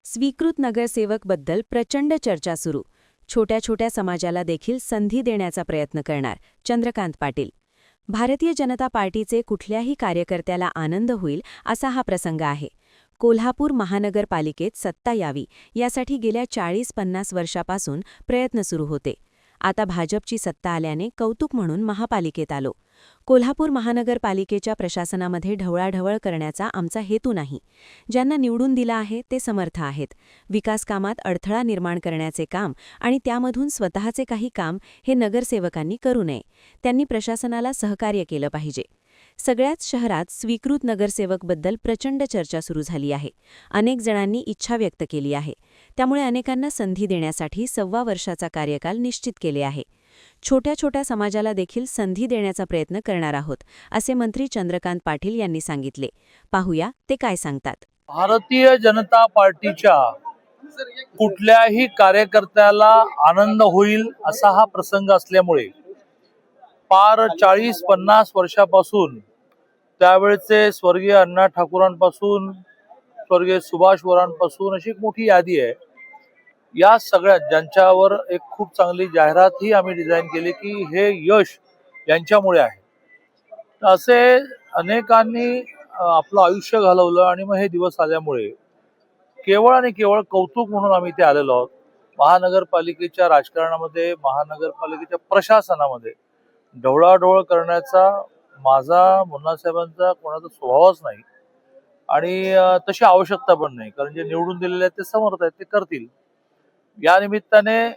स्वीकृत नगरसेवक बद्दल प्रचंड चर्चा सुरू. छोट्या छोट्या समाजाला देखील संधी देण्याचा प्रयत्न करणार चंद्रकांत पाटील. भारतीय जनता पार्टीचे कुठल्याही कार्यकर्त्याला आनंद होईल असा हा प्रसंग आहे. कोल्हापूर महानगरपालिकेत सत्ता यावी यासाठी गेल्या 40-50 वर्षापासून प्रयत्न सुरू होते. आता भाजपची सत्ता आल्याने कौतुक म्हणून महापालिकेत आलो. कोल्हापूर महानगरपालिकेच्या प्रशासनामध्ये ढवळाढवळ करण्याचा आमचा हेतू नाही. ज्यांना निवडून दिलं आहे ते समर्थ आहेत. विकास कामात अडथळा निर्माण करण्याचे काम आणि त्यामधून स्वतःचे काही काम हे नगरसेवकांनी करू नये. त्यांनी प्रशासनाला सहकार्य केलं पाहिजे. सगळ्याच शहरात स्वीकृत नगरसेवकबद्दल प्रचंड चर्चा सुरू झाली आहे. अनेक जणांनी इच्छा व्यक्त केली आहे. त्यामुळे अनेकांना संधी देण्यासाठी 1.25 वर्षाचा कार्यकाल निश्चित केले आहे. छोट्या छोट्या समाजाला देखील संधी देण्याचा प्रयत्न करणार आहोत, असे मंत्री चंद्रकांत पाटील यांनी सांगितले. पाहूया ते काय सांगतात. भारतीय जनता पार्टीच्या कुठल्याही कार्यकर्त्याला आनंद होईल असा हा प्रसंग असल्यामुळे पार 40-50 वर्षापासून त्यावेळचे स्वर्गीय अण्णा ठाकूरांपासून स्वर्गीय सुभाष वरांपासून अशी एक मोठी यादी आहे. या सगळ्यात ज्यांच्यावर एक खूप चांगली जाहिरातही आम्ही डिझाईन केली की हे यश यांच्यामुळे आहे. असे अनेकांनी आपलं आयुष्य घालवलं आणि मग हे दिवस आल्यामुळे केवळ आणि केवळ कौतुक म्हणून आम्ही इथे आलेलो आहोत. महानगरपालिकेच्या राजकारणामध्ये, महानगरपालिकेच्या प्रशासनामध्ये ढवळाढवळ करण्याचा माझा, मुन्नासाहेबांचा कोणाचा स्वभावच नाही आणि तशी आवश्यकता पण नाही. कारण जे निवडून दिलेले आहेत ते समर्थ आहेत, ते करतील. या निमित्ताने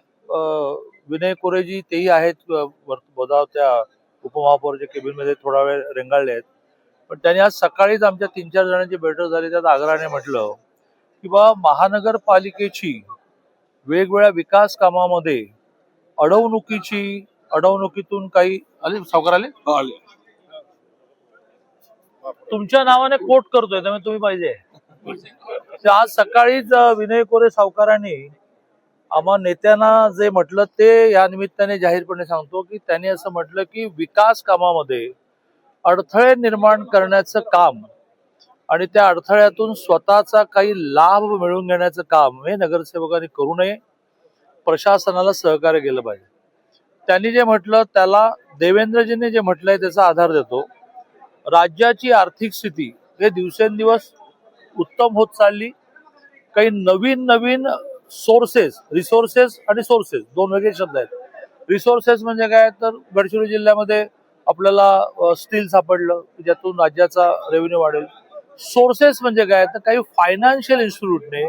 विनय कोरेजी तेही आहेत त्या उपमहापौरच्या केबिनमध्ये थोडा वेळ रेंगाळले आहेत. पण त्यांनी आज सकाळीच आमच्या 3-4 जणांची बैठक झाली. त्यात आग्रहाने म्हटलं की बा महानगरपालिकेची वेगवेगळ्या विकास कामामध्ये अडवणुकीतून काही आले सावकार आले तुमच्या नावाने कोट करतोय त्यामुळे तुम्ही पाहिजे. आज सकाळीच विनय कोरे सावकारांनी आम्हा नेत्यांना जे म्हटलं ते या निमित्ताने जाहीरपणे सांगतो की त्यांनी असं म्हटलं की विकास कामामध्ये अडथळे निर्माण करण्याचं काम आणि त्या अडथळ्यातून स्वतःचा काही लाभ मिळवून घेण्याचं काम हे नगरसेवकांनी करू नये. प्रशासनाला सहकार्य केलं पाहिजे. त्यांनी जे म्हटलं त्याला देवेंद्रजींनी जे म्हटलंय त्याचा आधार देतो. राज्याची आर्थिक स्थिती हे दिवसेंदिवस उत्तम होत चालली. काही नवीन रिसोर्सेस आणि सोर्सेस दोन वेगळे शब्द आहेत. रिसोर्सेस म्हणजे काय तर गडचिरोली जिल्ह्यामध्ये आपल्याला स्टील सापडलं ज्यातून राज्याचा रेव्हेन्यू वाढेल. सोर्सेस म्हणजे काय तर काही फायनान्शियल इन्स्टिट्यूटने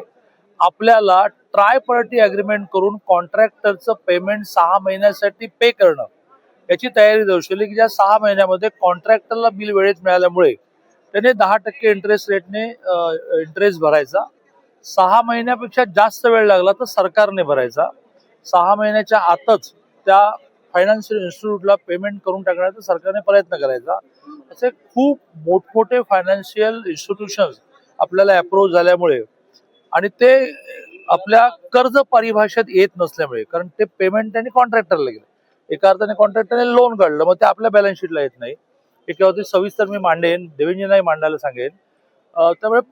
आपल्याला ट्राय पार्टी अग्रीमेंट करून कॉन्ट्रॅक्टरचं पेमेंट 6 महिन्यासाठी पे करणं याची तयारी दर्शवली की ज्या 6 महिन्यामध्ये कॉन्ट्रॅक्टरला बिल वेळेत मिळाल्यामुळे त्याने 10% इंटरेस्ट रेटने इंटरेस्ट भरायचा. 6 महिन्यापेक्षा जास्त वेळ लागला तर सरकारने भरायचा. 6 महिन्याच्या आतच त्या फायनान्शियल इन्स्टिट्यूटला पेमेंट करून टाकण्याचा सरकारने प्रयत्न करायचा. असे खूप मोठमोठे फायनान्शियल इन्स्टिट्यूशन्स आपल्याला अप्रोच झाल्यामुळे आणि ते आपल्या कर्ज परिभाषेत येत नसल्यामुळे, कारण ते पेमेंट त्यांनी कॉन्ट्रॅक्टरला गेलं. एका अर्थाने कॉन्ट्रॅक्टरने लोन काढलं, मग ते आपल्या बॅलन्स शीटला येत नाही. एकावरती सविस्तर मी मांडेन, देवेंद्रजींनाही मांडायला सांगेन. त्यामुळे